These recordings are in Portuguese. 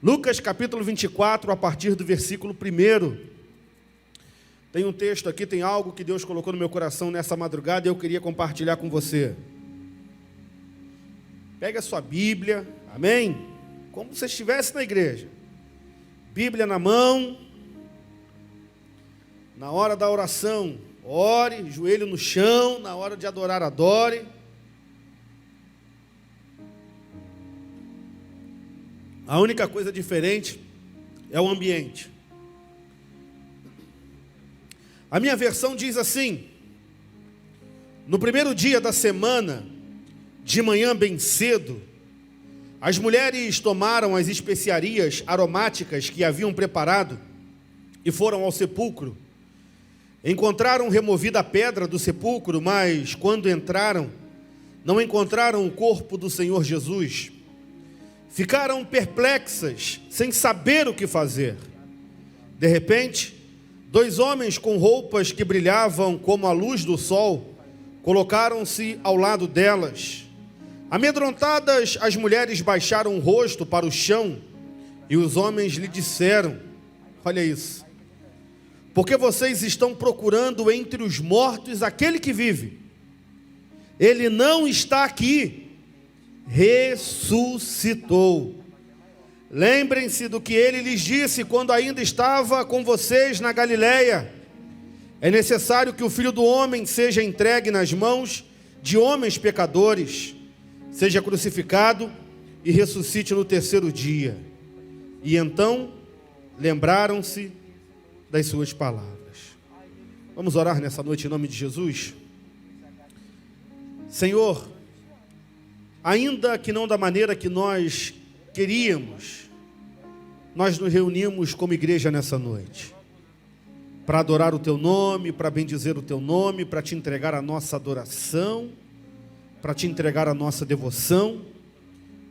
Lucas capítulo 24, a partir do versículo 1. Tem um texto aqui, tem algo que Deus colocou no meu coração nessa madrugada e eu queria compartilhar com você. Pega a sua Bíblia, amém? Como se estivesse na igreja. Bíblia na mão. Na hora da oração, ore, joelho no chão. Na hora de adorar, adore. A única coisa diferente é o ambiente. A minha versão diz assim: no primeiro dia da semana, de manhã bem cedo, as mulheres tomaram as especiarias aromáticas que haviam preparado e foram ao sepulcro. Encontraram removida a pedra do sepulcro, mas quando entraram, não encontraram o corpo do Senhor Jesus. Ficaram perplexas, sem saber o que fazer. De repente, 2 homens com roupas que brilhavam como a luz do sol, colocaram-se ao lado delas. Amedrontadas, as mulheres baixaram o rosto para o chão, e os homens lhe disseram: olha isso, porque vocês estão procurando entre os mortos aquele que vive. Ele não está aqui, ressuscitou. Lembrem-se do que ele lhes disse quando ainda estava com vocês na Galileia. É necessário que o Filho do Homem seja entregue nas mãos de homens pecadores, seja crucificado e ressuscite no 3º dia. E então lembraram-se das suas palavras. Vamos orar nessa noite em nome de Jesus? Senhor, ainda que não da maneira que nós queríamos, nós nos reunimos como igreja nessa noite, para adorar o Teu nome, para bendizer o Teu nome, para Te entregar a nossa adoração, para Te entregar a nossa devoção,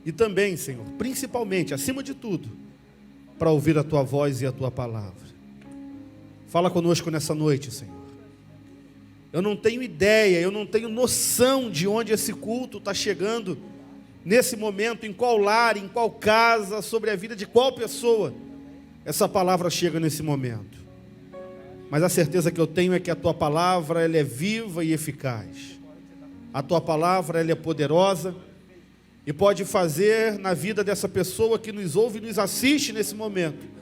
e também, Senhor, principalmente, acima de tudo, para ouvir a Tua voz e a Tua palavra. Fala conosco nessa noite, Senhor. Eu não tenho ideia, eu não tenho noção de onde esse culto está chegando nesse momento, em qual lar, em qual casa, sobre a vida de qual pessoa essa palavra chega nesse momento. Mas a certeza que eu tenho é que a Tua palavra ela é viva e eficaz. A Tua palavra ela é poderosa e pode fazer na vida dessa pessoa que nos ouve e nos assiste nesse momento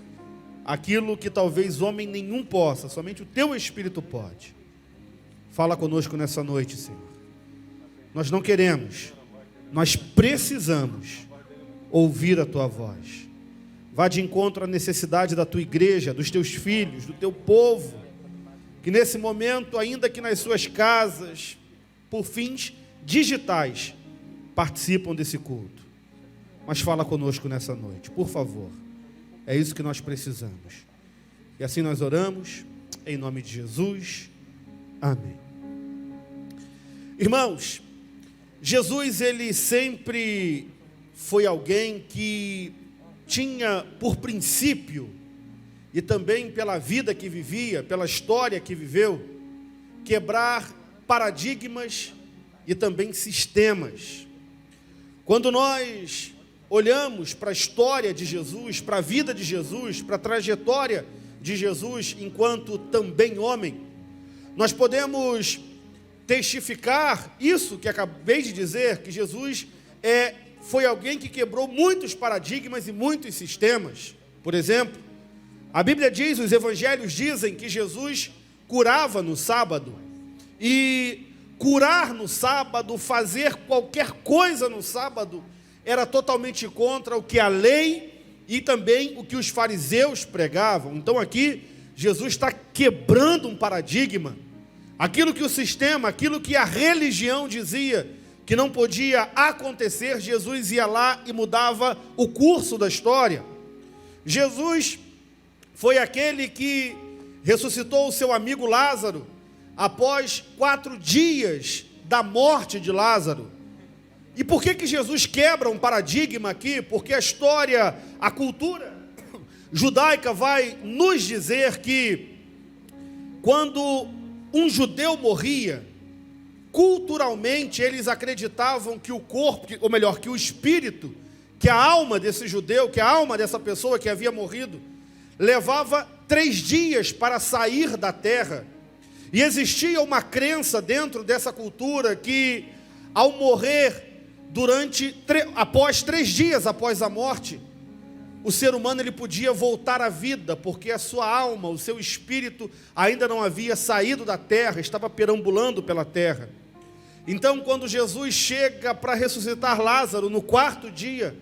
aquilo que talvez homem nenhum possa, somente o Teu Espírito pode. Fala conosco nessa noite, Senhor. Nós não queremos, nós precisamos ouvir a Tua voz. Vá de encontro à necessidade da Tua igreja, dos Teus filhos, do Teu povo, que nesse momento, ainda que nas suas casas, por fins digitais, participam desse culto. Mas fala conosco nessa noite, por favor. É isso que nós precisamos. E assim nós oramos, em nome de Jesus. Amém. Irmãos, Jesus, ele sempre foi alguém que tinha por princípio, e também pela vida que vivia, pela história que viveu, quebrar paradigmas e também sistemas. Quando nós olhamos para a história de Jesus, para a vida de Jesus, para a trajetória de Jesus enquanto também homem, nós podemos testificar isso que acabei de dizer, que Jesus foi alguém que quebrou muitos paradigmas e muitos sistemas. Por exemplo, a Bíblia diz, os evangelhos dizem que Jesus curava no sábado, e curar no sábado, fazer qualquer coisa no sábado, era totalmente contra o que a lei e também o que os fariseus pregavam. Então aqui, Jesus está quebrando um paradigma, aquilo que o sistema, aquilo que a religião dizia que não podia acontecer, Jesus ia lá e mudava o curso da história. Jesus foi aquele que ressuscitou o seu amigo Lázaro após 4 dias da morte de Lázaro. E por que Jesus quebra um paradigma aqui? Porque a história, a cultura judaica vai nos dizer que quando um judeu morria, culturalmente eles acreditavam que o corpo, ou melhor, que o espírito que a alma desse judeu, que a alma dessa pessoa que havia morrido, levava 3 dias para sair da terra. E existia uma crença dentro dessa cultura que, ao morrer, após 3 dias após a morte, o ser humano ele podia voltar à vida, porque a sua alma, o seu espírito ainda não havia saído da terra, estava perambulando pela terra. Então, quando Jesus chega para ressuscitar Lázaro no 4º dia,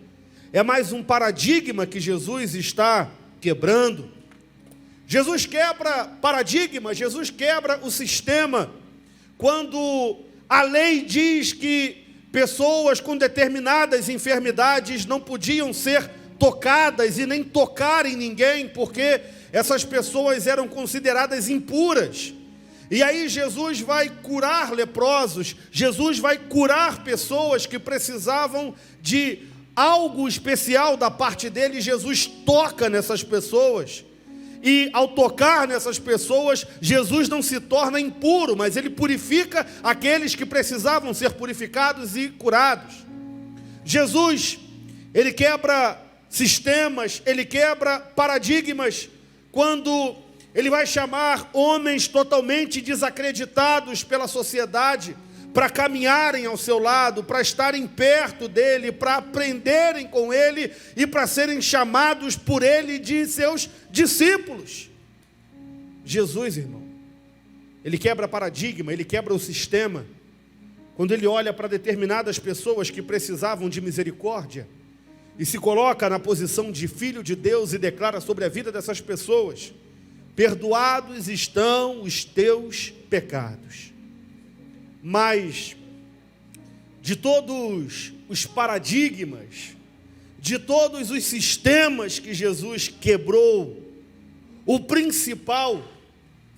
é mais um paradigma que Jesus está quebrando. Jesus quebra paradigma, Jesus quebra o sistema, quando a lei diz que pessoas com determinadas enfermidades não podiam ser tocadas e nem tocar em ninguém, porque essas pessoas eram consideradas impuras. E aí Jesus vai curar leprosos, Jesus vai curar pessoas que precisavam de algo especial da parte dele. Jesus toca nessas pessoas, e ao tocar nessas pessoas, Jesus não se torna impuro, mas ele purifica aqueles que precisavam ser purificados e curados. Jesus, ele quebra sistemas, ele quebra paradigmas, quando ele vai chamar homens totalmente desacreditados pela sociedade para caminharem ao seu lado, para estarem perto dele, para aprenderem com ele e para serem chamados por ele de seus discípulos. Jesus, irmão, ele quebra paradigma, ele quebra o sistema, quando ele olha para determinadas pessoas que precisavam de misericórdia e se coloca na posição de filho de Deus e declara sobre a vida dessas pessoas: perdoados estão os teus pecados. Mas, de todos os paradigmas, de todos os sistemas que Jesus quebrou, o principal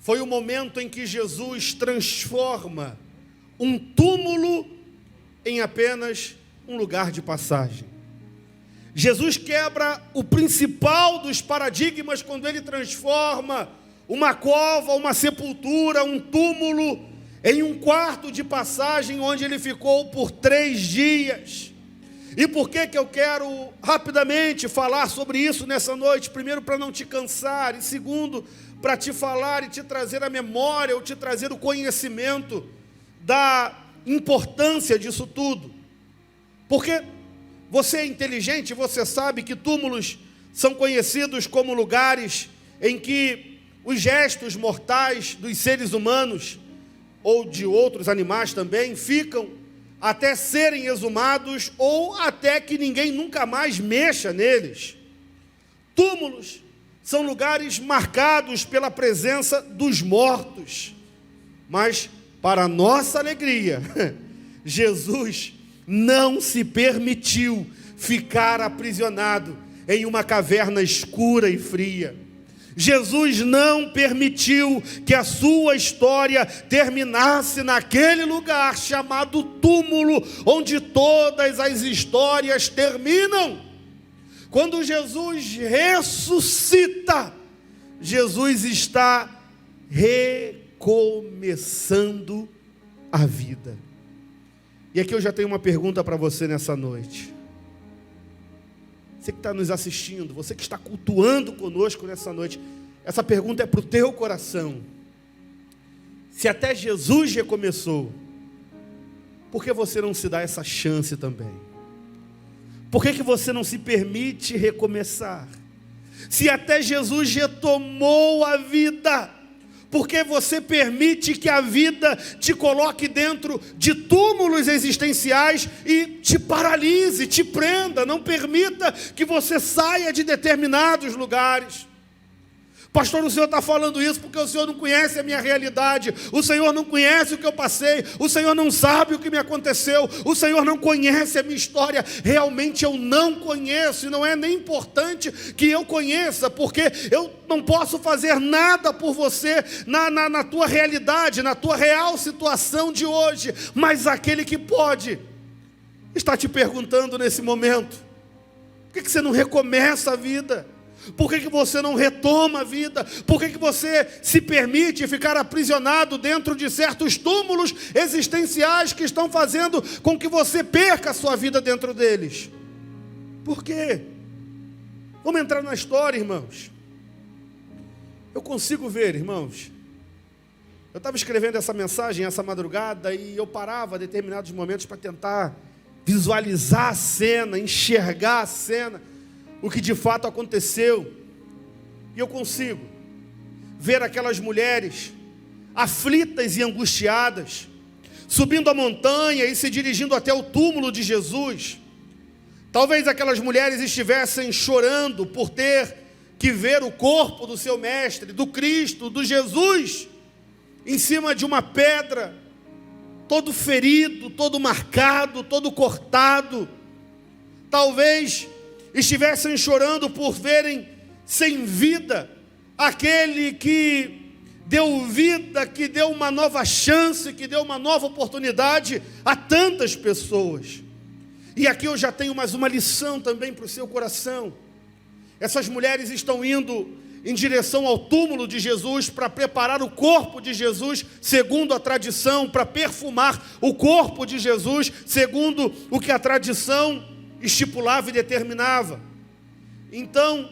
foi o momento em que Jesus transforma um túmulo em apenas um lugar de passagem. Jesus quebra o principal dos paradigmas quando ele transforma uma cova, uma sepultura, um túmulo em um quarto de passagem onde ele ficou por 3 dias. E por que eu quero rapidamente falar sobre isso nessa noite? Primeiro, para não te cansar, e segundo, para te falar e te trazer a memória, ou te trazer o conhecimento da importância disso tudo. Porque você é inteligente, você sabe que túmulos são conhecidos como lugares em que os gestos mortais dos seres humanos, ou de outros animais também, ficam até serem exumados, ou até que ninguém nunca mais mexa neles. Túmulos são lugares marcados pela presença dos mortos. Mas, para nossa alegria, Jesus não se permitiu ficar aprisionado em uma caverna escura e fria. Jesus não permitiu que a sua história terminasse naquele lugar chamado túmulo, onde todas as histórias terminam. Quando Jesus ressuscita, Jesus está recomeçando a vida. E aqui eu já tenho uma pergunta para você nessa noite. Você que está nos assistindo, você que está cultuando conosco nessa noite, essa pergunta é para o teu coração. Se até Jesus recomeçou, por que você não se dá essa chance também? Por que você não se permite recomeçar? Se até Jesus retomou a vida, por que você permite que a vida te coloque dentro de túmulos existenciais e te paralise, te prenda? Não permita que você saia de determinados lugares. Pastor, o Senhor está falando isso porque o Senhor não conhece a minha realidade, o Senhor não conhece o que eu passei, o Senhor não sabe o que me aconteceu, o Senhor não conhece a minha história. Realmente eu não conheço, e não é nem importante que eu conheça, porque eu não posso fazer nada por você na tua realidade, na tua real situação de hoje. Mas aquele que pode está te perguntando nesse momento: por que você não recomeça a vida? Por que você não retoma a vida? Por que você se permite ficar aprisionado dentro de certos túmulos existenciais que estão fazendo com que você perca a sua vida dentro deles? Por quê? Vamos entrar na história, irmãos. Eu consigo ver, irmãos. Eu estava escrevendo essa mensagem essa madrugada e eu parava a determinados momentos para tentar visualizar a cena, enxergar a cena, o que de fato aconteceu. E eu consigo ver aquelas mulheres aflitas e angustiadas, subindo a montanha e se dirigindo até o túmulo de Jesus. Talvez aquelas mulheres estivessem chorando por ter que ver o corpo do seu mestre, do Cristo, do Jesus, em cima de uma pedra, todo ferido, todo marcado, todo cortado. Talvez estivessem chorando por verem sem vida aquele que deu vida, que deu uma nova chance, que deu uma nova oportunidade a tantas pessoas. E aqui eu já tenho mais uma lição também para o seu coração. Essas mulheres estão indo em direção ao túmulo de Jesus para preparar o corpo de Jesus, segundo a tradição, para perfumar o corpo de Jesus, segundo o que a tradição estipulava e determinava. Então,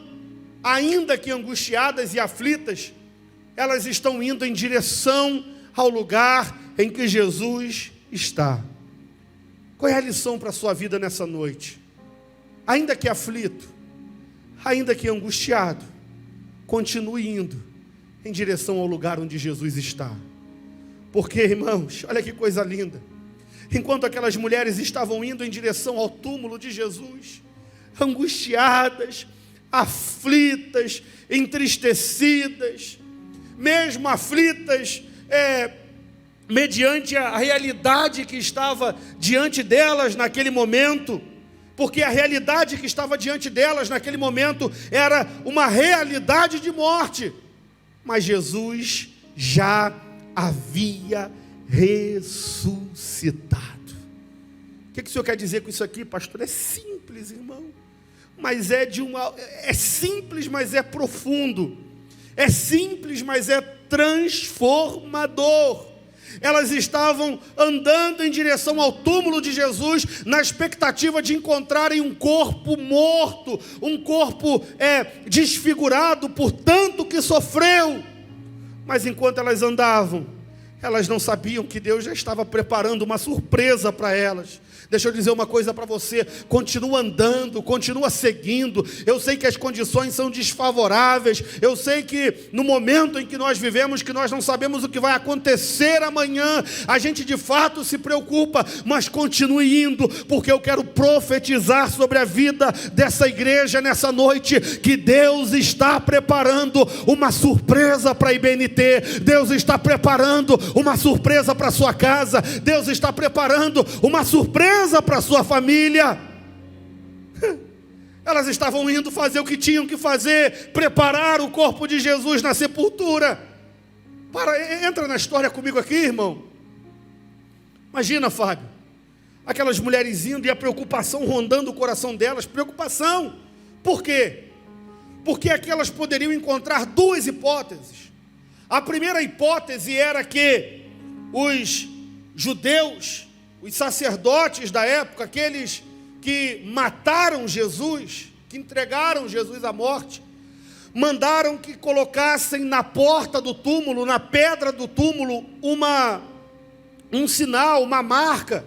ainda que angustiadas e aflitas, elas estão indo em direção ao lugar em que Jesus está. Qual é a lição para a sua vida nessa noite? Ainda que aflito, ainda que angustiado, continue indo em direção ao lugar onde Jesus está. Porque, irmãos, olha que coisa linda. Enquanto aquelas mulheres estavam indo em direção ao túmulo de Jesus, angustiadas, aflitas, entristecidas, mesmo aflitas, mediante a realidade que estava diante delas naquele momento, porque a realidade que estava diante delas naquele momento era uma realidade de morte, mas Jesus já havia ressuscitado. O que o senhor quer dizer com isso aqui, pastor? É simples, irmão, mas é simples, mas é profundo, é simples, mas é transformador. Elas estavam andando em direção ao túmulo de Jesus, na expectativa de encontrarem um corpo morto, um corpo desfigurado por tanto que sofreu. Mas enquanto elas andavam, elas não sabiam que Deus já estava preparando uma surpresa para elas. Deixa eu dizer uma coisa para você, continua andando, continua seguindo. Eu sei que as condições são desfavoráveis, eu sei que no momento em que nós vivemos, que nós não sabemos o que vai acontecer amanhã, a gente de fato se preocupa, mas continue indo, porque eu quero profetizar sobre a vida dessa igreja nessa noite, que Deus está preparando uma surpresa para a IBNT, Deus está preparando uma surpresa para a sua casa, Deus está preparando uma surpresa para a sua família. Elas estavam indo fazer o que tinham que fazer, preparar o corpo de Jesus na sepultura. Entra na história comigo aqui, irmão. Imagina, Fábio, aquelas mulheres indo e a preocupação rondando o coração delas. Preocupação, por quê? Porque aquelas poderiam encontrar duas hipóteses. A primeira hipótese era que os judeus, os sacerdotes da época, aqueles que mataram Jesus, que entregaram Jesus à morte, mandaram que colocassem na porta do túmulo, na pedra do túmulo, um sinal, uma marca,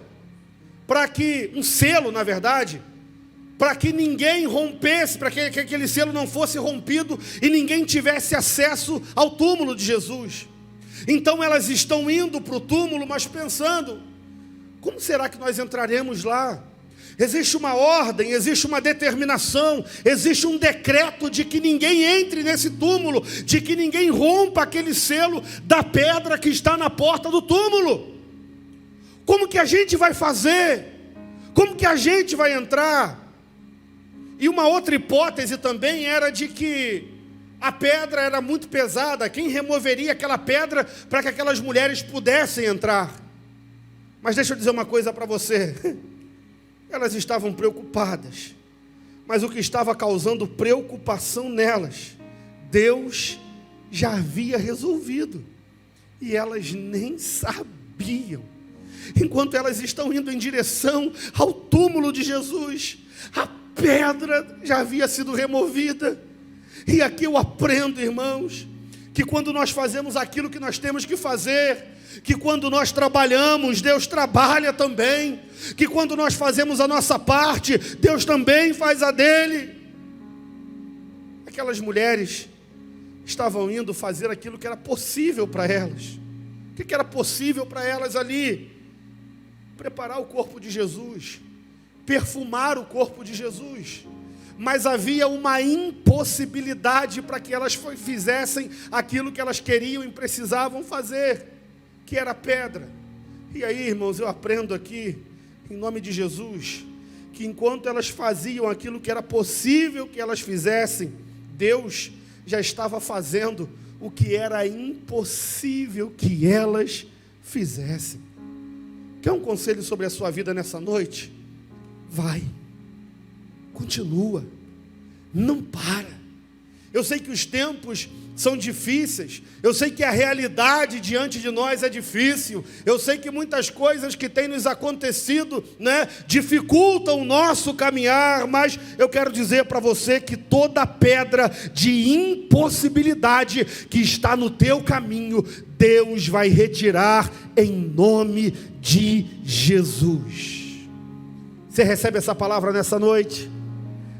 para que, um selo na verdade, para que ninguém rompesse, para que aquele selo não fosse rompido e ninguém tivesse acesso ao túmulo de Jesus. Então elas estão indo para o túmulo, mas pensando, como será que nós entraremos lá? Existe uma ordem, existe uma determinação, existe um decreto de que ninguém entre nesse túmulo, de que ninguém rompa aquele selo da pedra que está na porta do túmulo. Como que a gente vai fazer? Como que a gente vai entrar? E uma outra hipótese também era de que a pedra era muito pesada, quem removeria aquela pedra para que aquelas mulheres pudessem entrar? Mas deixa eu dizer uma coisa para você, elas estavam preocupadas, mas o que estava causando preocupação nelas, Deus já havia resolvido, e elas nem sabiam. Enquanto elas estão indo em direção ao túmulo de Jesus, a pedra já havia sido removida. E aqui eu aprendo, irmãos, que quando nós fazemos aquilo que nós temos que fazer, que quando nós trabalhamos, Deus trabalha também, que quando nós fazemos a nossa parte, Deus também faz a dele. Aquelas mulheres estavam indo fazer aquilo que era possível para elas. O que era possível para elas ali? Preparar o corpo de Jesus, perfumar o corpo de Jesus. Mas havia uma impossibilidade para que elas fizessem aquilo que elas queriam e precisavam fazer, que era a pedra. E aí, irmãos, eu aprendo aqui, em nome de Jesus, que enquanto elas faziam aquilo que era possível que elas fizessem, Deus já estava fazendo o que era impossível que elas fizessem. Quer um conselho sobre a sua vida nessa noite? Vai, continua, não para. Eu sei que os tempos são difíceis, eu sei que a realidade diante de nós é difícil, eu sei que muitas coisas que têm nos acontecido, dificultam o nosso caminhar, mas eu quero dizer para você que toda pedra de impossibilidade que está no teu caminho, Deus vai retirar em nome de Jesus. Você recebe essa palavra nessa noite?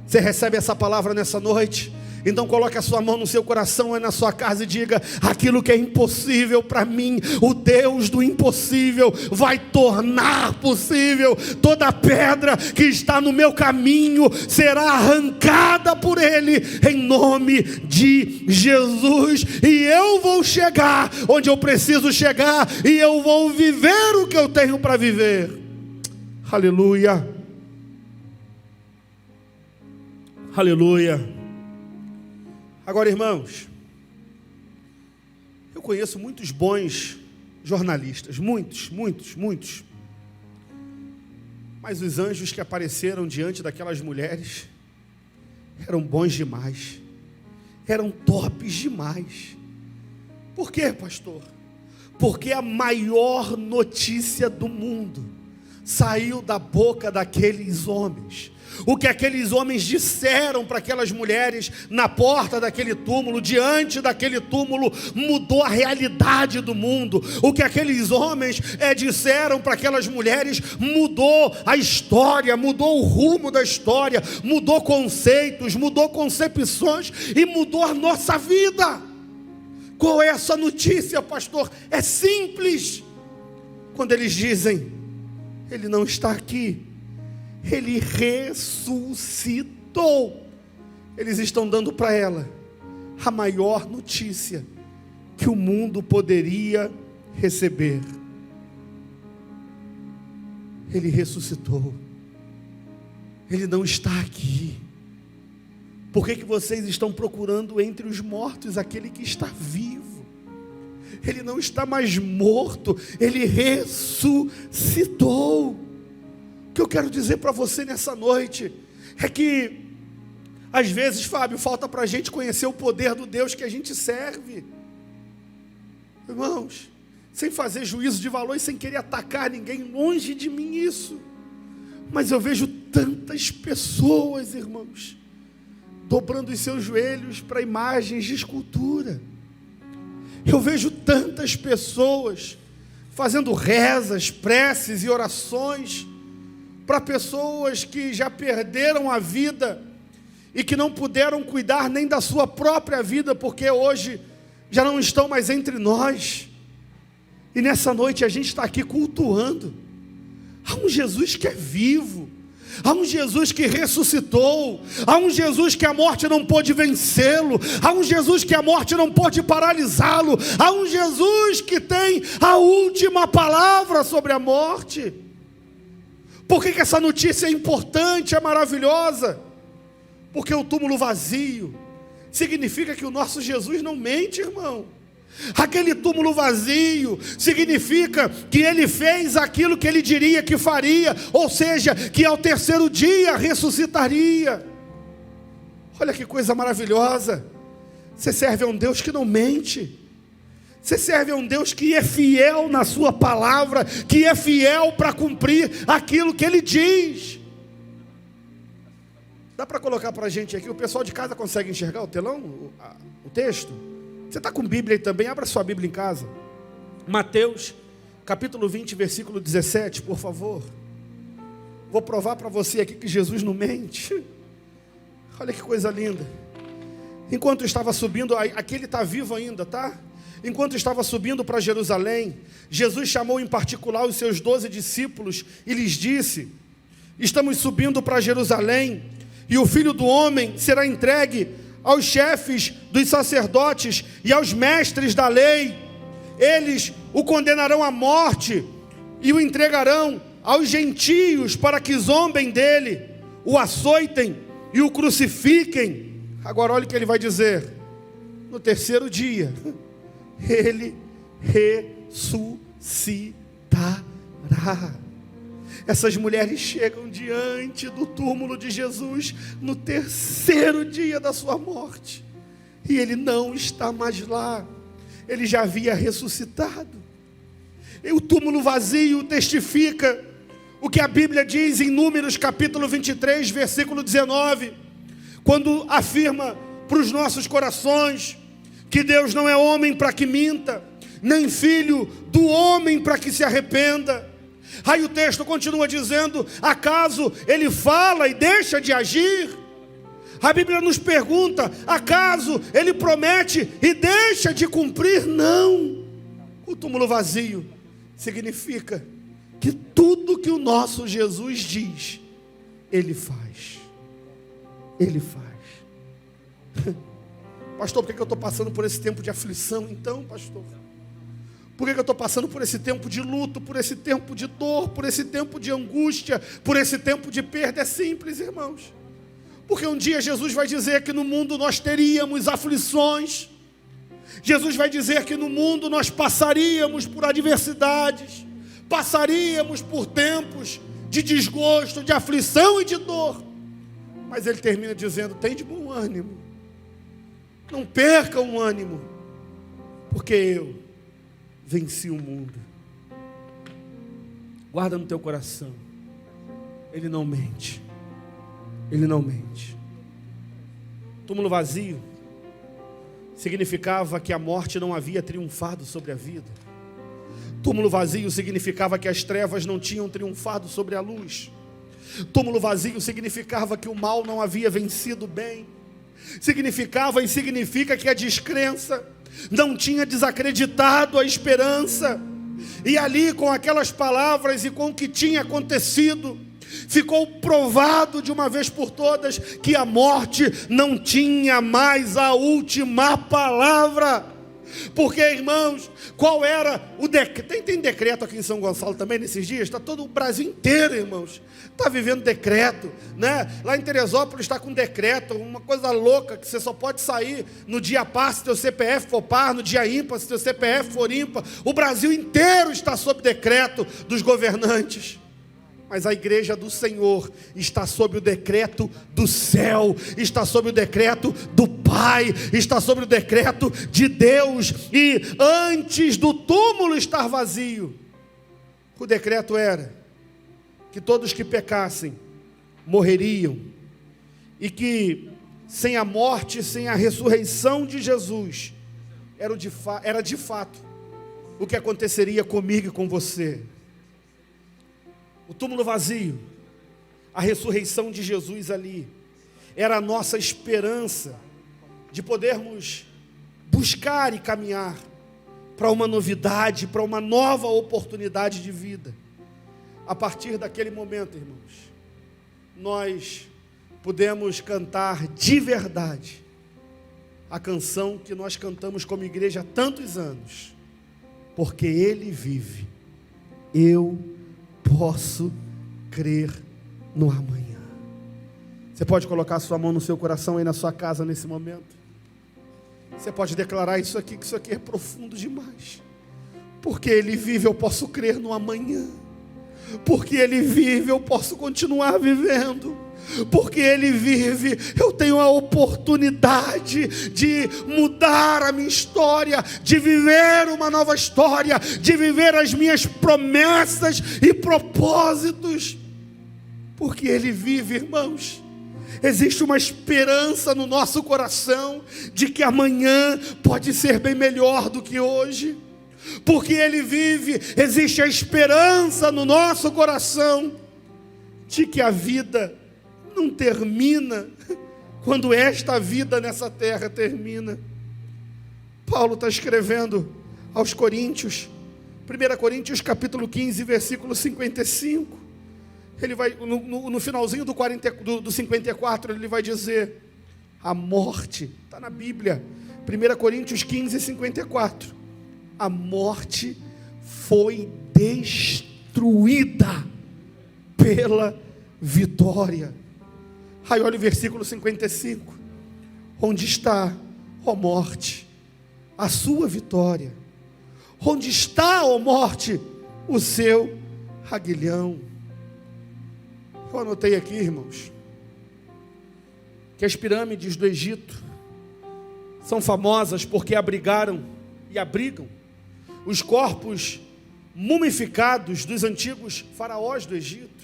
Você recebe essa palavra nessa noite? Então coloque a sua mão no seu coração e na sua casa e diga: aquilo que é impossível para mim, o Deus do impossível vai tornar possível. Toda pedra que está no meu caminho será arrancada por Ele, em nome de Jesus. E eu vou chegar onde eu preciso chegar, e eu vou viver o que eu tenho para viver. Aleluia. Aleluia. Agora, irmãos, eu conheço muitos bons jornalistas, muitos. Mas os anjos que apareceram diante daquelas mulheres eram bons demais, eram tops demais. Por quê, pastor? Porque a maior notícia do mundo saiu da boca daqueles homens. O que aqueles homens disseram para aquelas mulheres na porta daquele túmulo, diante daquele túmulo, mudou a realidade do mundo. O que aqueles homens disseram para aquelas mulheres mudou a história, mudou o rumo da história, mudou conceitos, mudou concepções e mudou a nossa vida. Qual é essa notícia, pastor? É simples. Quando eles dizem: Ele não está aqui, Ele ressuscitou. Eles estão dando para ela a maior notícia que o mundo poderia receber. Ele ressuscitou. Ele não está aqui. Por que vocês estão procurando entre os mortos aquele que está vivo? Ele não está mais morto, Ele ressuscitou. O que eu quero dizer para você nessa noite é que, às vezes, Fábio, falta para a gente conhecer o poder do Deus que a gente serve. Irmãos, sem fazer juízo de valor e sem querer atacar ninguém, longe de mim isso. Mas eu vejo tantas pessoas, irmãos, dobrando os seus joelhos para imagens de escultura. Eu vejo tantas pessoas fazendo rezas, preces e orações para pessoas que já perderam a vida e que não puderam cuidar nem da sua própria vida, porque hoje já não estão mais entre nós. E nessa noite a gente está aqui cultuando. Há um Jesus que é vivo, há um Jesus que ressuscitou, há um Jesus que a morte não pôde vencê-lo, há um Jesus que a morte não pôde paralisá-lo, há um Jesus que tem a última palavra sobre a morte. Por que essa notícia é importante, é maravilhosa? Porque o túmulo vazio significa que o nosso Jesus não mente, irmão. Aquele túmulo vazio significa que Ele fez aquilo que Ele diria que faria, ou seja, que ao terceiro dia ressuscitaria. Olha que coisa maravilhosa. Você serve a um Deus que não mente. Você serve a um Deus que é fiel na sua palavra, que é fiel para cumprir aquilo que Ele diz. Dá para colocar para a gente aqui? O pessoal de casa consegue enxergar o telão? O texto? Você está com Bíblia aí também? Abra sua Bíblia em casa. Mateus, capítulo 20, versículo 17, por favor. Vou provar para você aqui que Jesus não mente. Olha que coisa linda. Enquanto estava subindo, aqui ele está vivo ainda, tá? Enquanto estava subindo para Jerusalém, Jesus chamou em particular os seus 12 discípulos e lhes disse: estamos subindo para Jerusalém, e o Filho do Homem será entregue aos chefes dos sacerdotes e aos mestres da lei. Eles o condenarão à morte e o entregarão aos gentios para que zombem dele, o açoitem e o crucifiquem. Agora olha o que ele vai dizer: no terceiro dia ele ressuscitará. Essas mulheres chegam diante do túmulo de Jesus no terceiro dia da sua morte, e ele não está mais lá, ele já havia ressuscitado. E o túmulo vazio testifica o que a Bíblia diz em Números capítulo 23, versículo 19, quando afirma para os nossos corações que Deus não é homem para que minta, nem filho do homem para que se arrependa. Aí o texto continua dizendo: acaso ele fala e deixa de agir? A Bíblia nos pergunta: acaso ele promete e deixa de cumprir? Não. O túmulo vazio significa que tudo que o nosso Jesus diz, ele faz. Ele faz. Pastor, por que eu estou passando por esse tempo de aflição então, pastor? Por que eu estou passando por esse tempo de luto, por esse tempo de dor, por esse tempo de angústia, por esse tempo de perda? É simples, irmãos. Porque um dia Jesus vai dizer que no mundo nós teríamos aflições. Jesus vai dizer que no mundo nós passaríamos por adversidades, passaríamos por tempos de desgosto, de aflição e de dor. Mas ele termina dizendo: tem de bom ânimo, não percam o ânimo, porque eu venci o mundo. Guarda no teu coração, ele não mente. Ele não mente. Túmulo vazio significava que a morte não havia triunfado sobre a vida. Túmulo vazio significava que as trevas não tinham triunfado sobre a luz. Túmulo vazio significava que o mal não havia vencido o bem. Significava e significa que a descrença não tinha desacreditado a esperança. E ali, com aquelas palavras e com o que tinha acontecido, ficou provado de uma vez por todas que a morte não tinha mais a última palavra. Porque, irmãos, qual era o decreto? Tem decreto aqui em São Gonçalo também nesses dias? Está todo o Brasil inteiro, irmãos, está vivendo decreto, né? Lá em Teresópolis está com decreto, uma coisa louca, que você só pode sair no dia par se teu CPF for par, no dia ímpar se teu CPF for ímpar. O Brasil inteiro está sob decreto dos governantes. Mas a igreja do Senhor está sob o decreto do céu, está sob o decreto do Pai, está sob o decreto de Deus. E antes do túmulo estar vazio, o decreto era que todos que pecassem morreriam, e que sem a morte, sem a ressurreição de Jesus, era de fato o que aconteceria comigo e com você. O túmulo vazio, a ressurreição de Jesus ali, era a nossa esperança de podermos buscar e caminhar para uma novidade, para uma nova oportunidade de vida. A partir daquele momento, irmãos, nós pudemos cantar de verdade a canção que nós cantamos como igreja há tantos anos: porque Ele vive, eu posso crer no amanhã. Você pode colocar a sua mão no seu coração aí na sua casa nesse momento? Você pode declarar isso aqui, que isso aqui é profundo demais. Porque Ele vive, eu posso crer no amanhã. Porque Ele vive, eu posso continuar vivendo. Porque Ele vive, eu tenho a oportunidade de mudar a minha história, de viver uma nova história, de viver as minhas promessas e propósitos. Porque Ele vive, irmãos. existe uma esperança no nosso coração de que amanhã pode ser bem melhor do que hoje. Porque Ele vive, existe a esperança no nosso coração de que a vida não termina quando esta vida nessa terra termina. Paulo está escrevendo aos Coríntios, 1 Coríntios capítulo 15, versículo 55. Ele vai, no finalzinho do 54, ele vai dizer: a morte, está na Bíblia, 1 Coríntios 15, 54. A morte foi destruída pela vitória. Aí olha o versículo 55. Onde está, ó morte, a sua vitória? Onde está, ó morte, o seu aguilhão? Eu anotei aqui, irmãos, que as pirâmides do Egito são famosas porque abrigaram e abrigam os corpos mumificados dos antigos faraós do Egito.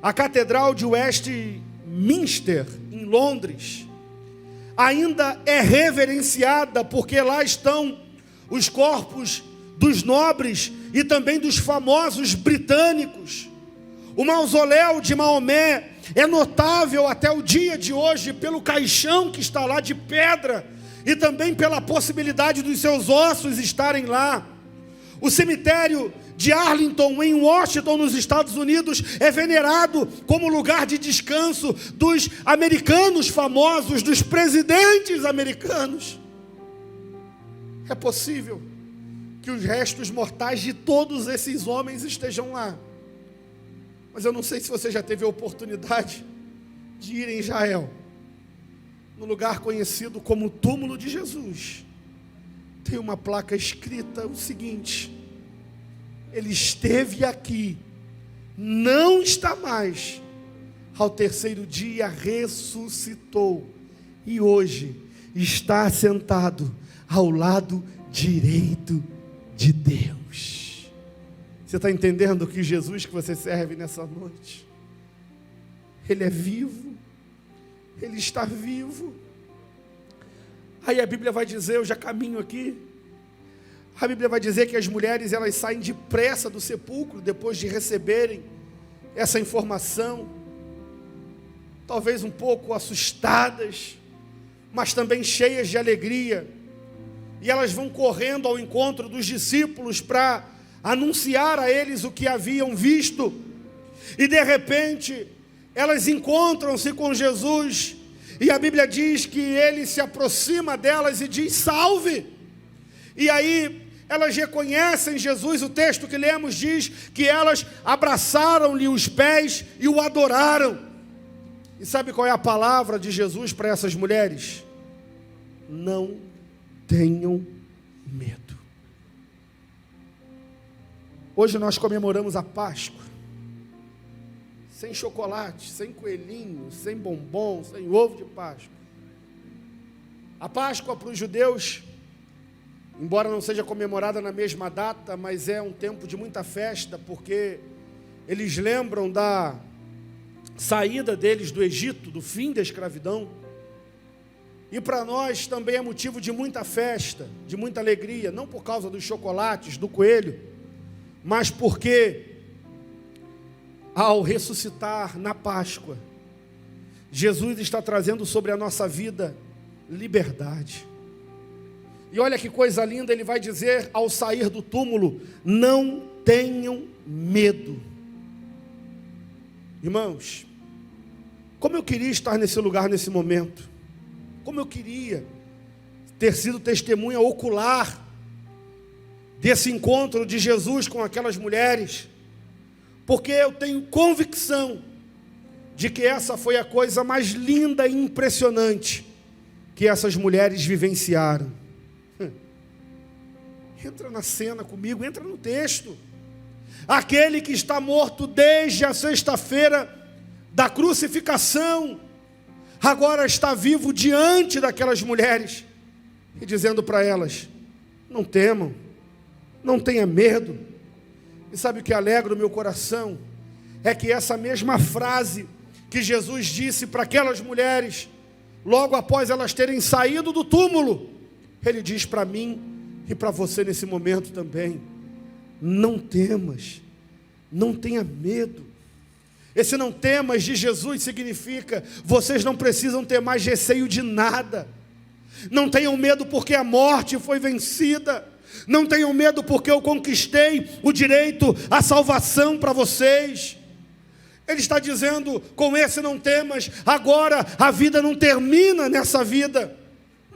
A Catedral de Westminster, em Londres, ainda é reverenciada porque lá estão os corpos dos nobres e também dos famosos britânicos. O mausoléu de Maomé é notável até o dia de hoje pelo caixão que está lá de pedra e também pela possibilidade dos seus ossos estarem lá. O cemitério de Arlington, em Washington, nos Estados Unidos, é venerado como lugar de descanso dos americanos famosos, dos presidentes americanos. É possível que os restos mortais de todos esses homens estejam lá. Mas eu não sei se você já teve a oportunidade de ir em Israel, no lugar conhecido como o túmulo de Jesus. Tem uma placa escrita o seguinte: ele esteve aqui, não está mais, ao terceiro dia ressuscitou, e hoje está sentado ao lado direito de Deus. Você está entendendo que Jesus que você serve nessa noite, Ele é vivo, Ele está vivo. Aí a Bíblia vai dizer, eu já caminho aqui, a Bíblia vai dizer que as mulheres elas saem depressa do sepulcro depois de receberem essa informação, talvez um pouco assustadas, mas também cheias de alegria, e elas vão correndo ao encontro dos discípulos para anunciar a eles o que haviam visto, e de repente elas encontram-se com Jesus, e a Bíblia diz que Ele se aproxima delas e diz: salve! E aí elas reconhecem Jesus. O texto que lemos diz que elas abraçaram-lhe os pés e o adoraram. E sabe qual é a palavra de Jesus para essas mulheres? Não tenham medo. Hoje nós comemoramos a Páscoa, sem chocolate, sem coelhinho, sem bombom, sem ovo de Páscoa. A Páscoa para os judeus, embora não seja comemorada na mesma data, mas é um tempo de muita festa, porque eles lembram da saída deles do Egito, do fim da escravidão. E para nós também é motivo de muita festa, de muita alegria, não por causa dos chocolates, do coelho, mas porque ao ressuscitar na Páscoa, Jesus está trazendo sobre a nossa vida liberdade. E olha que coisa linda, ele vai dizer ao sair do túmulo: não tenham medo. Irmãos, como eu queria estar nesse lugar nesse momento, como eu queria ter sido testemunha ocular desse encontro de Jesus com aquelas mulheres, porque eu tenho convicção de que essa foi a coisa mais linda e impressionante que essas mulheres vivenciaram. Entra na cena comigo, entra no texto. Aquele que está morto desde a sexta-feira da crucificação, agora está vivo diante daquelas mulheres e dizendo para elas: não temam, não tenha medo. E sabe o que alegra o meu coração? É que essa mesma frase que Jesus disse para aquelas mulheres, logo após elas terem saído do túmulo. Ele diz para mim e para você nesse momento também: não temas, não tenha medo. Esse não temas de Jesus significa: vocês não precisam ter mais receio de nada. Não tenham medo porque a morte foi vencida. Não tenham medo porque eu conquistei o direito à salvação para vocês. Ele está dizendo: com esse não temas, agora a vida não termina nessa vida,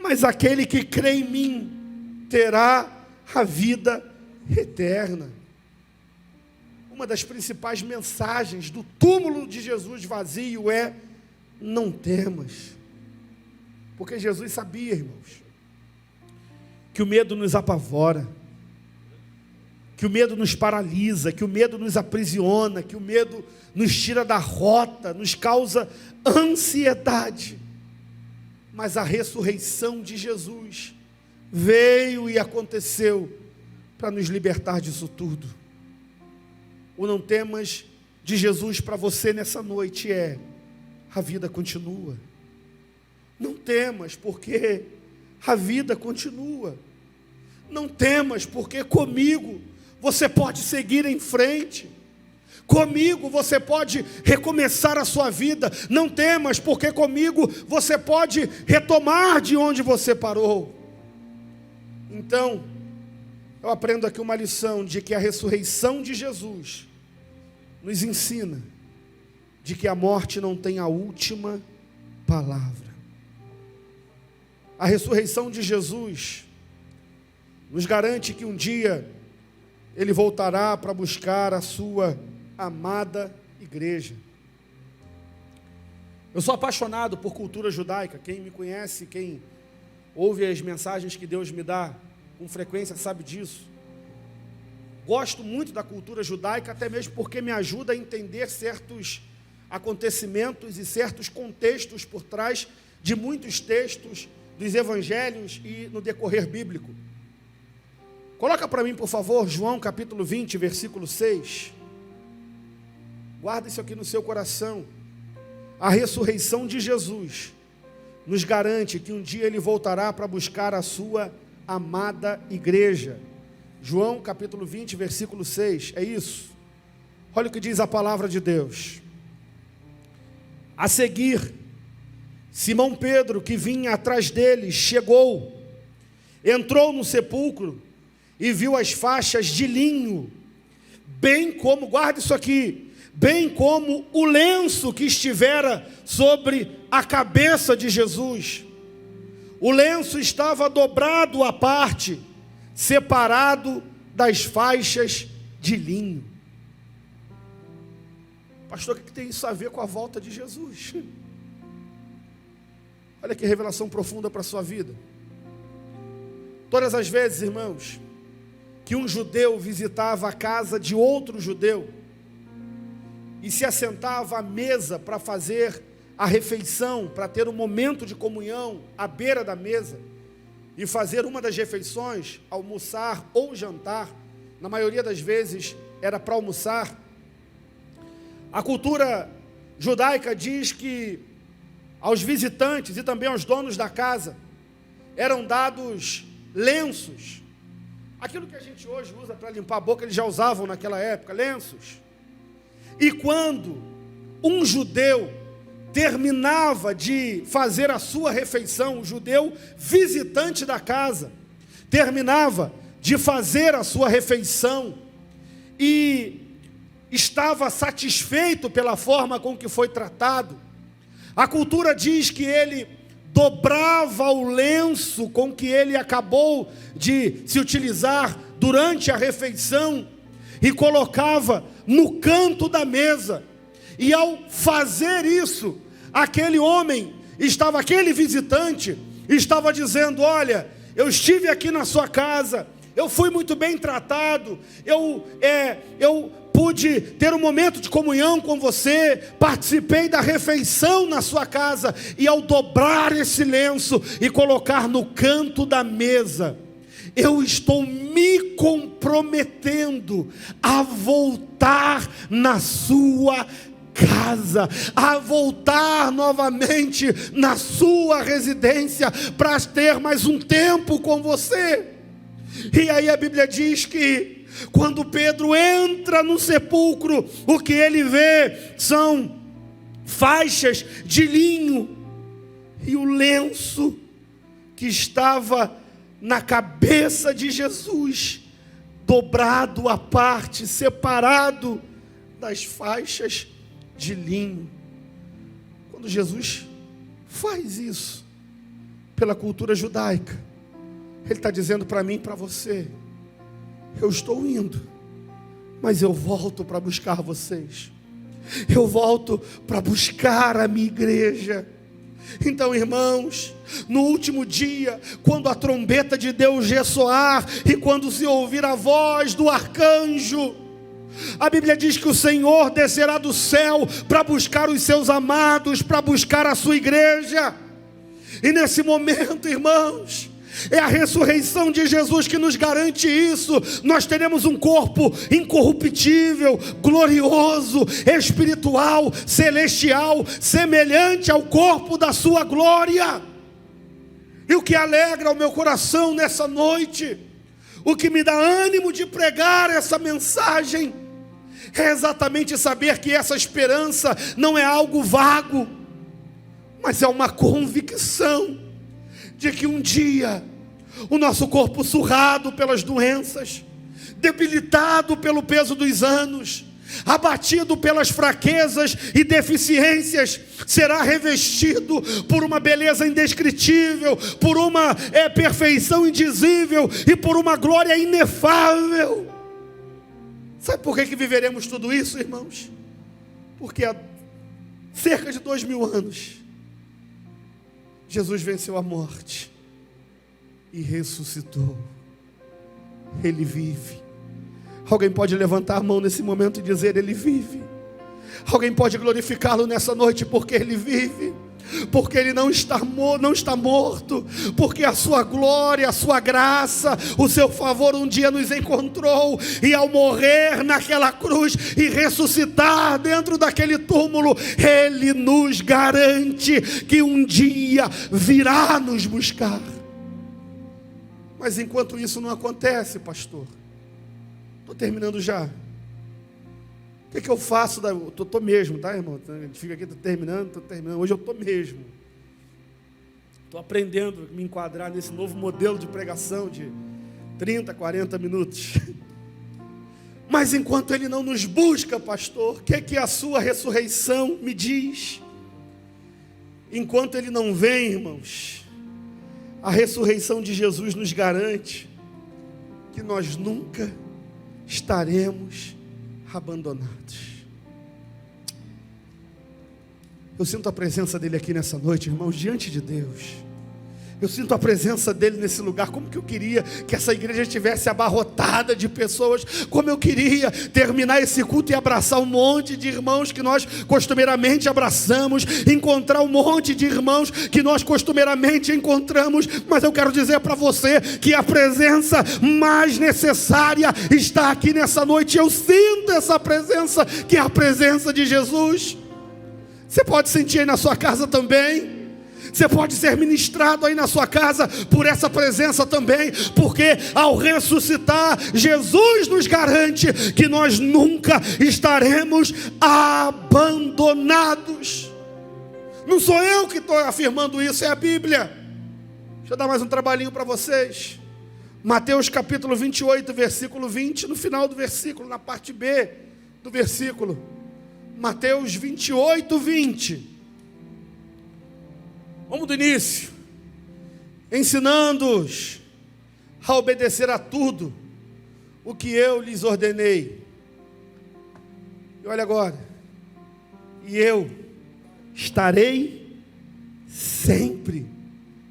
mas aquele que crê em mim terá a vida eterna. Uma das principais mensagens do túmulo de Jesus vazio é: não temas. Porque Jesus sabia, irmãos, que o medo nos apavora, que o medo nos paralisa, que o medo nos aprisiona, que o medo nos tira da rota, nos causa ansiedade. Mas a ressurreição de Jesus veio e aconteceu para nos libertar disso tudo. O não temas de Jesus para você nessa noite é: a vida continua. Não temas, porque a vida continua. Não temas, porque comigo você pode seguir em frente. Comigo você pode recomeçar a sua vida. Não temas, porque comigo você pode retomar de onde você parou. Então, eu aprendo aqui uma lição de que a ressurreição de Jesus nos ensina de que a morte não tem a última palavra. A ressurreição de Jesus nos garante que um dia Ele voltará para buscar a sua amada igreja. Eu sou apaixonado por cultura judaica. Quem me conhece, quem ouve as mensagens que Deus me dá com frequência sabe disso. Gosto muito da cultura judaica, até mesmo porque me ajuda a entender certos acontecimentos e certos contextos por trás de muitos textos dos evangelhos e no decorrer bíblico. Coloca para mim, por favor, João capítulo 20, versículo 6. Guarda isso aqui no seu coração. A ressurreição de Jesus nos garante que um dia Ele voltará para buscar a sua amada igreja. João capítulo 20, versículo 6, é isso. Olha o que diz a palavra de Deus. A seguir, Simão Pedro, que vinha atrás deles, chegou, entrou no sepulcro e viu as faixas de linho, bem como, guarda isso aqui, bem como o lenço que estivera sobre a cabeça de Jesus. O lenço estava dobrado à parte, separado das faixas de linho. Pastor, o que tem isso a ver com a volta de Jesus? Olha que revelação profunda para a sua vida. Todas as vezes, irmãos, que um judeu visitava a casa de outro judeu e se assentava à mesa para fazer a refeição, para ter um momento de comunhão à beira da mesa e fazer uma das refeições, almoçar ou jantar, na maioria das vezes era para almoçar. A cultura judaica diz que aos visitantes e também aos donos da casa eram dados lenços. Aquilo que a gente hoje usa para limpar a boca, eles já usavam naquela época, lenços. E quando um judeu terminava de fazer a sua refeição, o judeu visitante da casa, terminava de fazer a sua refeição e estava satisfeito pela forma com que foi tratado, a cultura diz que ele dobrava o lenço com que ele acabou de se utilizar durante a refeição e colocava no canto da mesa. E ao fazer isso, aquele visitante estava dizendo: olha, eu estive aqui na sua casa, eu fui muito bem tratado, eu pude ter um momento de comunhão com você, participei da refeição na sua casa, e ao dobrar esse lenço e colocar no canto da mesa, eu estou me comprometendo a voltar na sua casa, a voltar novamente na sua residência, para ter mais um tempo com você. E aí a Bíblia diz que quando Pedro entra no sepulcro, o que ele vê são faixas de linho, e o lenço que estava na cabeça de Jesus, dobrado à parte, separado das faixas de linho. Quando Jesus faz isso, pela cultura judaica, Ele está dizendo para mim e para você: eu estou indo, mas eu volto para buscar vocês. Eu volto para buscar a minha igreja. Então, irmãos, no último dia, quando a trombeta de Deus ressoar e quando se ouvir a voz do arcanjo, a Bíblia diz que o Senhor descerá do céu para buscar os seus amados, para buscar a sua igreja. E nesse momento, irmãos, é a ressurreição de Jesus que nos garante isso. Nós teremos um corpo incorruptível, glorioso, espiritual, celestial, semelhante ao corpo da sua glória. E o que alegra o meu coração nessa noite, o que me dá ânimo de pregar essa mensagem, é exatamente saber que essa esperança não é algo vago, mas é uma convicção de que um dia o nosso corpo surrado pelas doenças, debilitado pelo peso dos anos, abatido pelas fraquezas e deficiências, será revestido por uma beleza indescritível, por uma perfeição indizível e por uma glória inefável. Sabe por que viveremos tudo isso, irmãos? Porque há cerca de 2000 anos Jesus venceu a morte e ressuscitou. Ele vive. Alguém pode levantar a mão nesse momento e dizer: Ele vive. Alguém pode glorificá-lo nessa noite, porque Ele vive, porque Ele não está morto, porque a sua glória, a sua graça, o seu favor um dia nos encontrou, e ao morrer naquela cruz e ressuscitar dentro daquele túmulo, Ele nos garante que um dia virá nos buscar. Mas enquanto isso não acontece, pastor, estou terminando já. O que eu faço? Estou mesmo, tá, irmão? A gente fica aqui, estou terminando. Hoje eu estou mesmo. Estou aprendendo a me enquadrar nesse novo modelo de pregação de 30, 40 minutos. Mas enquanto Ele não nos busca, pastor, o que a sua ressurreição me diz? Enquanto Ele não vem, irmãos, a ressurreição de Jesus nos garante que nós nunca estaremos abandonados. Eu sinto a presença dele aqui nessa noite, irmãos, diante de Deus. Eu sinto a presença dele nesse lugar. Como que eu queria que essa igreja estivesse abarrotada de pessoas. Como eu queria terminar esse culto e abraçar um monte de irmãos que nós costumeiramente abraçamos, encontrar um monte de irmãos que nós costumeiramente encontramos. Mas eu quero dizer para você que a presença mais necessária está aqui nessa noite. Eu sinto essa presença, que é a presença de Jesus. Você pode sentir aí na sua casa também. Você pode ser ministrado aí na sua casa por essa presença também, porque ao ressuscitar, Jesus nos garante que nós nunca estaremos abandonados. Não sou eu que estou afirmando isso, é a Bíblia. Deixa eu dar mais um trabalhinho para vocês. Mateus capítulo 28, versículo 20, no final do versículo, na parte B do versículo. Mateus 28, 20. Vamos do início. Ensinando-os a obedecer a tudo o que eu lhes ordenei. E olha agora. E eu estarei sempre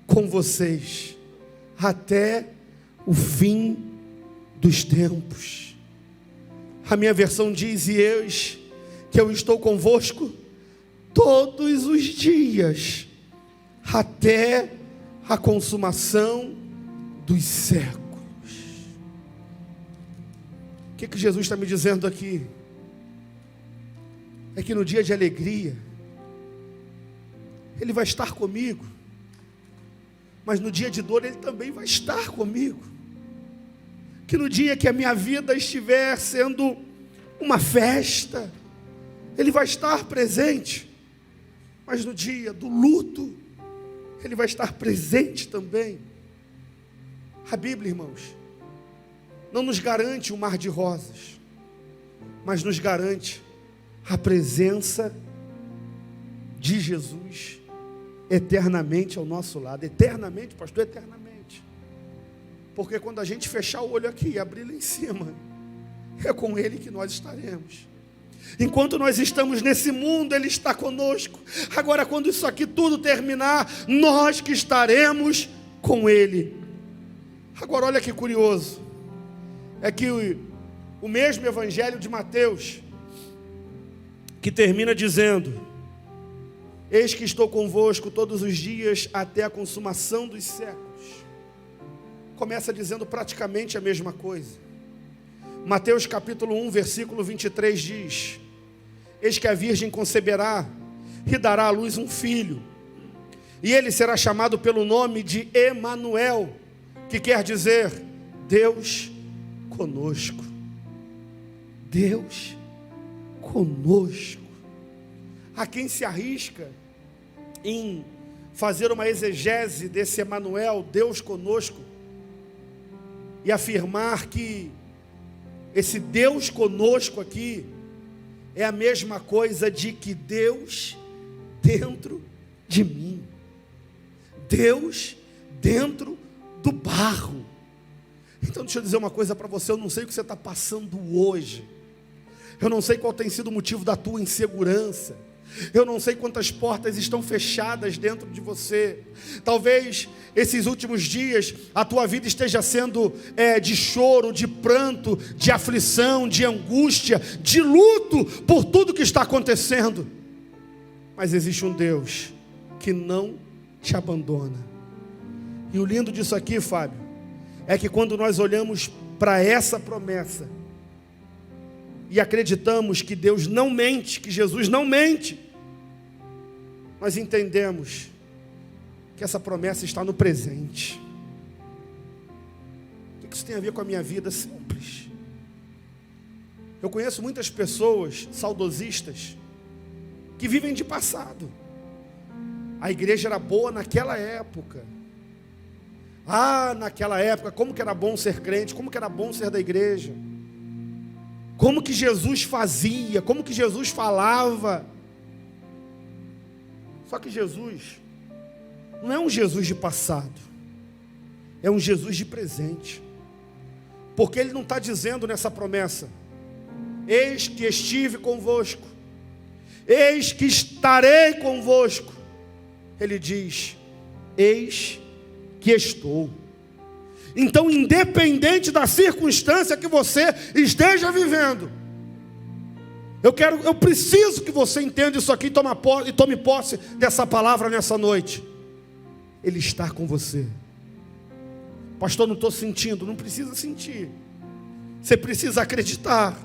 com vocês até o fim dos tempos. A minha versão diz: e eis que eu estou convosco todos os dias, até a consumação dos séculos. O que Jesus está me dizendo aqui? é que no dia de alegria, Ele vai estar comigo, mas no dia de dor Ele também vai estar comigo. Que no dia que a minha vida estiver sendo uma festa, Ele vai estar presente, mas no dia do luto, Ele vai estar presente também. A Bíblia, irmãos, não nos garante um mar de rosas, mas nos garante a presença de Jesus eternamente ao nosso lado. Eternamente, pastor, eternamente. Porque quando a gente fechar o olho aqui e abrir lá em cima, é com Ele que nós estaremos. Enquanto nós estamos nesse mundo, Ele está conosco. Agora, quando isso aqui tudo terminar, nós que estaremos com Ele. Agora, olha que curioso. É que o mesmo Evangelho de Mateus, que termina dizendo: eis que estou convosco todos os dias até a consumação dos séculos. Começa dizendo praticamente a mesma coisa. Mateus capítulo 1, versículo 23 diz: eis que a virgem conceberá e dará à luz um filho, e ele será chamado pelo nome de Emanuel, que quer dizer Deus conosco. Deus conosco. Há quem se arrisca em fazer uma exegese desse Emanuel, Deus conosco, e afirmar que esse Deus conosco aqui é a mesma coisa de que Deus dentro de mim, Deus dentro do barro. Então deixa eu dizer uma coisa para você. Eu não sei o que você está passando hoje, eu não sei qual tem sido o motivo da tua insegurança, eu não sei quantas portas estão fechadas dentro de você. Talvez esses últimos dias a tua vida esteja sendo de choro, de pranto, de aflição, de angústia, de luto por tudo que está acontecendo. Mas existe um Deus que não te abandona. E o lindo disso aqui, Fábio, é que quando nós olhamos para essa promessa e acreditamos que Deus não mente, que Jesus não mente, nós entendemos que essa promessa está no presente. O que isso tem a ver com a minha vida? Simples. Eu conheço muitas pessoas saudosistas que vivem de passado. A igreja era boa naquela época. Naquela época, como que era bom ser crente, como que era bom ser da igreja, como que Jesus fazia, como que Jesus falava. Só que Jesus não é um Jesus de passado, é um Jesus de presente. Porque Ele não está dizendo nessa promessa: eis que estive convosco, eis que estarei convosco. Ele diz: eis que estou. Então, independente da circunstância que você esteja vivendo, eu preciso que você entenda isso aqui e tome posse dessa palavra nessa noite. Ele está com você. Pastor, não estou sentindo. Não precisa sentir, você precisa acreditar.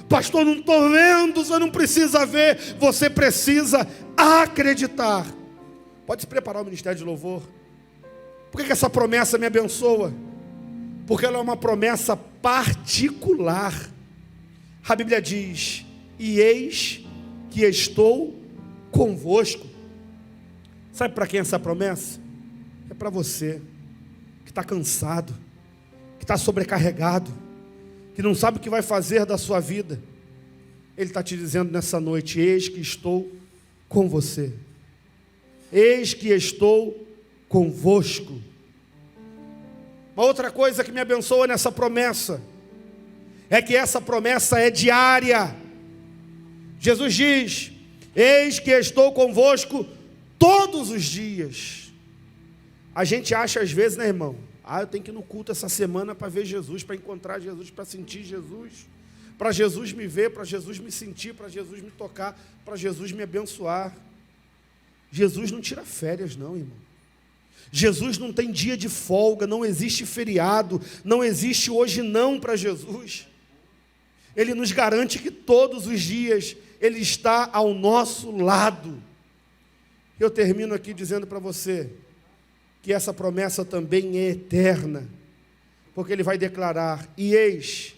Pastor, não estou vendo. Você não precisa ver, você precisa acreditar. Pode se preparar o ministério de louvor. Por que essa promessa me abençoa? Porque ela é uma promessa particular. A Bíblia diz: e eis que estou convosco. Sabe para quem é essa promessa? É para você que está cansado, que está sobrecarregado, que não sabe o que vai fazer da sua vida. Ele está te dizendo nessa noite: eis que estou com você. Eis que estou convosco. Uma outra coisa que me abençoa nessa promessa é que essa promessa é diária. Jesus diz: eis que estou convosco todos os dias. A gente acha às vezes, né, irmão? Eu tenho que ir no culto essa semana para ver Jesus, para encontrar Jesus, para sentir Jesus, para Jesus me ver, para Jesus me sentir, para Jesus me tocar, para Jesus me abençoar. Jesus não tira férias não, irmão. Jesus não tem dia de folga, não existe feriado, não existe hoje não para Jesus. Ele nos garante que todos os dias Ele está ao nosso lado. Eu termino aqui dizendo para você que essa promessa também é eterna, porque Ele vai declarar: e eis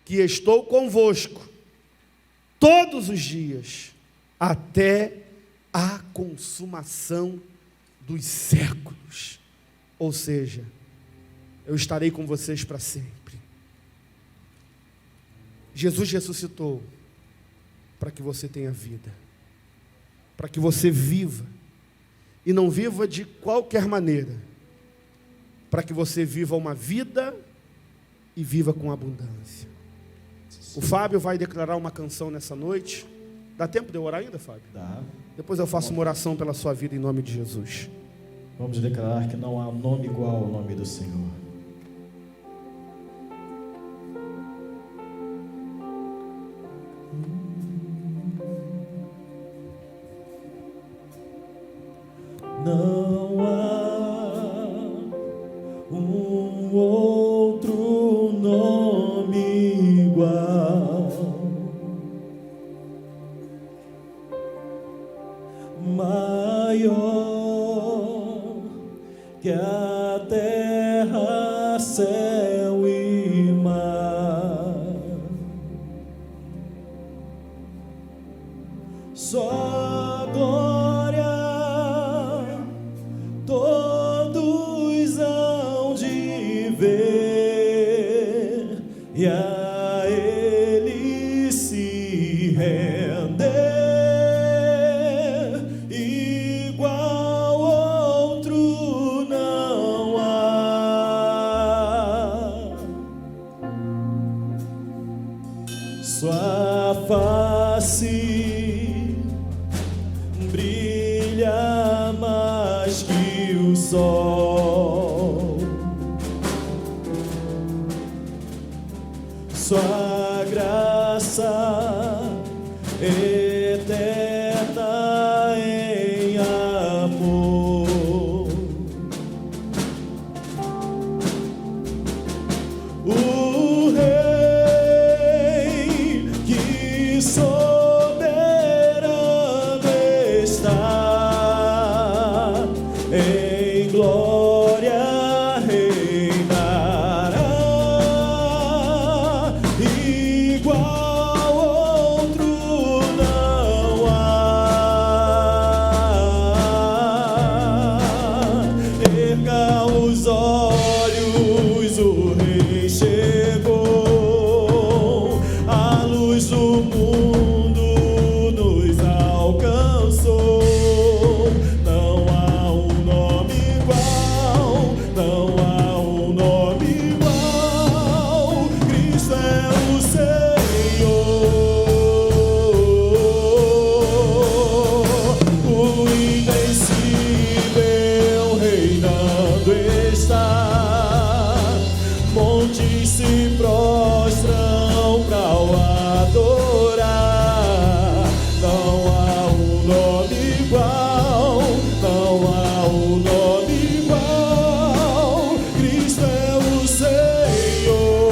que estou convosco todos os dias, até a consumação dos séculos. Ou seja, eu estarei com vocês para sempre. Jesus ressuscitou para que você tenha vida, para que você viva, e não viva de qualquer maneira, para que você viva uma vida e viva com abundância. O Fábio vai declarar uma canção nessa noite. Dá tempo de eu orar ainda, Fábio? Dá. Depois eu faço uma oração pela sua vida em nome de Jesus. Vamos declarar que não há nome igual ao nome do Senhor. Não há um outro nome igual, maior que a terra, céu e mar. Só glória todos hão de ver, e a Ele se render. Igual outro não há. Sua face brilha mais que o sol, sua graça eterna em amor. O Rei que soberano está, em glória reinará. Igual outro não há. Erga os olhos, o Rei chegou, a luz do mundo nos alcançou. Não há um nome igual, não há um nome igual. Cristo é o Senhor, o invencível reinando está. Montes se prostram pra o adorar. Não há um nome igual, não há um nome igual. Cristo é o Senhor,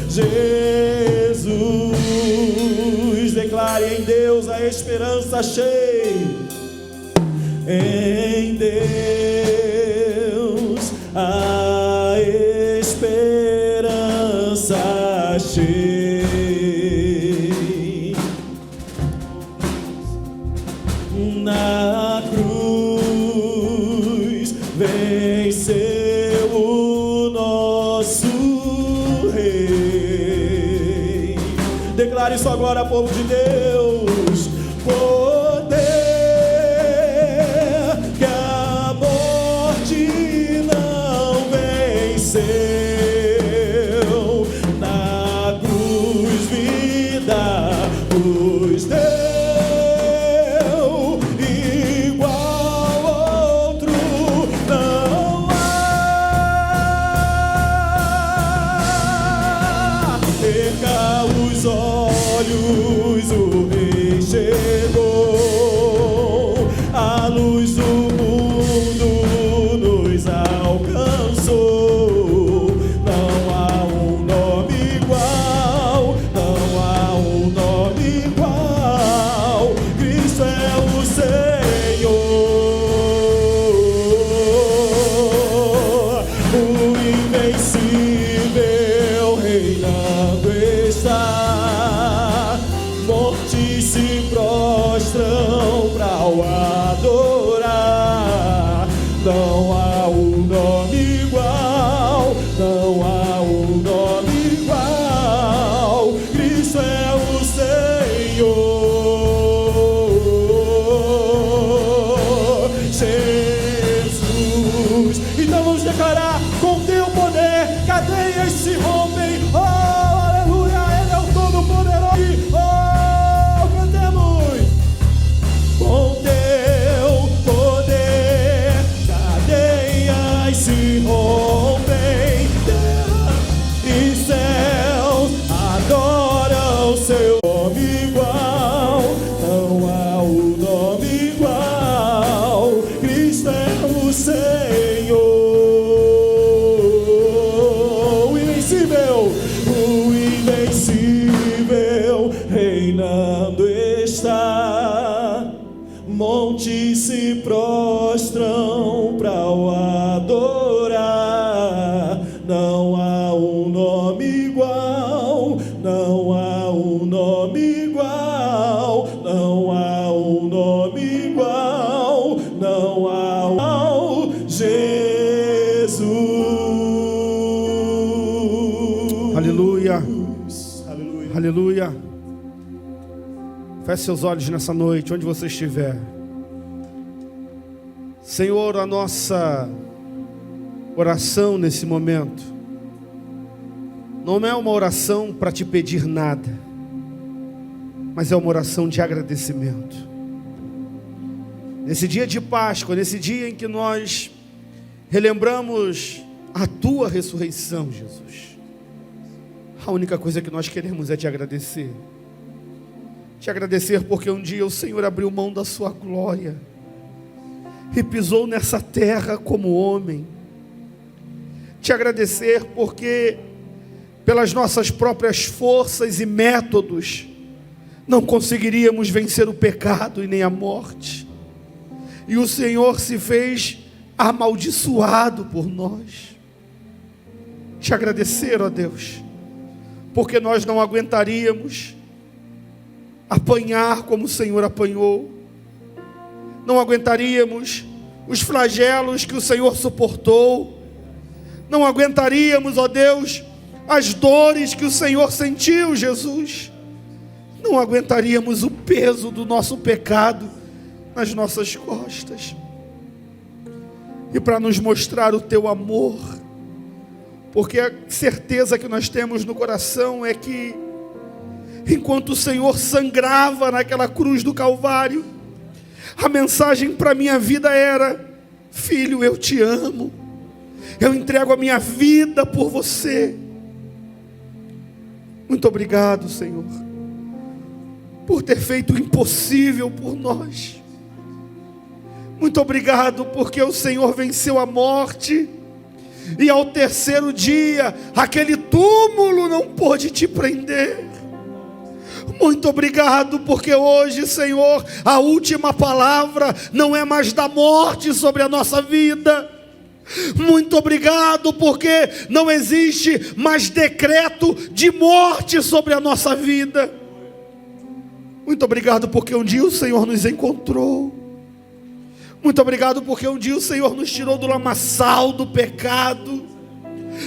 Jesus. Declare em Deus a esperança cheia. Em Deus a esperança cheia. Na cruz venceu o nosso Rei. Declare isso agora, povo de Deus. Poder que a morte não venceu, na cruz vida nos deu. Igual outro não há. Erga os olhos, o Jesus. Então vamos declarar: com teu poder cadeias se rompem. Oh, aleluia, Ele é o Todo-Poderoso. Oh, cantemos. Com teu poder cadeias se rompem. Terra e céus adoram seu nome igual. Não há um nome igual. Cristo é o Senhor, o invencível, reinando está. Montes se prostram para o adorar. Não há um nome igual, não há um nome igual, não há um nome igual, não há um Jesus. Aleluia. Aleluia. Aleluia. Feche seus olhos nessa noite, onde você estiver. Senhor, a nossa oração nesse momento não é uma oração para te pedir nada, mas é uma oração de agradecimento. Nesse dia de Páscoa, nesse dia em que nós relembramos a tua ressurreição, Jesus, a única coisa que nós queremos é te agradecer. Te agradecer porque um dia o Senhor abriu mão da sua glória e pisou nessa terra como homem. Te agradecer porque pelas nossas próprias forças e métodos não conseguiríamos vencer o pecado e nem a morte, e o Senhor se fez amaldiçoado por nós. Te agradecer, ó Deus, porque nós não aguentaríamos apanhar como o Senhor apanhou, não aguentaríamos os flagelos que o Senhor suportou, não aguentaríamos, ó Deus, as dores que o Senhor sentiu, Jesus, não aguentaríamos o peso do nosso pecado nas nossas costas. E para nos mostrar o teu amor, porque a certeza que nós temos no coração é que enquanto o Senhor sangrava naquela cruz do Calvário, a mensagem para a minha vida era: filho, eu te amo, eu entrego a minha vida por você. Muito obrigado, Senhor, por ter feito o impossível por nós. Muito obrigado porque o Senhor venceu a morte, e ao terceiro dia aquele túmulo não pôde te prender. Muito obrigado porque hoje, Senhor, a última palavra não é mais da morte sobre a nossa vida. Muito obrigado porque não existe mais decreto de morte sobre a nossa vida. Muito obrigado porque um dia o Senhor nos encontrou. Muito obrigado porque um dia o Senhor nos tirou do lamaçal do pecado,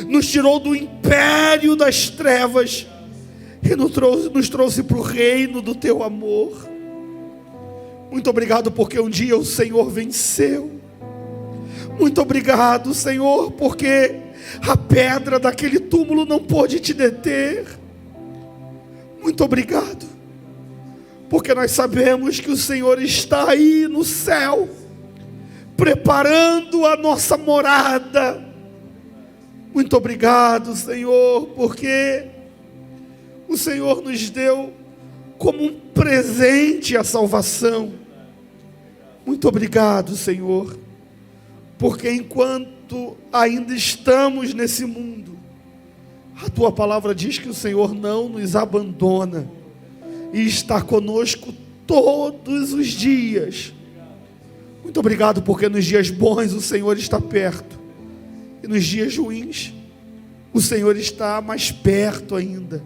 nos tirou do império das trevas e nos trouxe para o reino do teu amor. Muito obrigado porque um dia o Senhor venceu. Muito obrigado, Senhor, porque a pedra daquele túmulo não pôde te deter. Muito obrigado porque nós sabemos que o Senhor está aí no céu, preparando a nossa morada. Muito obrigado, Senhor, porque o Senhor nos deu como um presente a salvação. Muito obrigado, Senhor, porque enquanto ainda estamos nesse mundo, a tua palavra diz que o Senhor não nos abandona e está conosco todos os dias. Muito obrigado porque nos dias bons o Senhor está perto, e nos dias ruins o Senhor está mais perto ainda.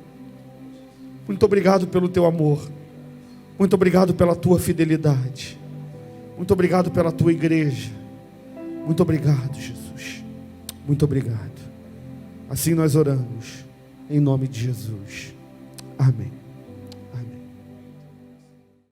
Muito obrigado pelo teu amor, muito obrigado pela tua fidelidade, muito obrigado pela tua igreja. Muito obrigado, Jesus, muito obrigado. Assim nós oramos, em nome de Jesus, amém.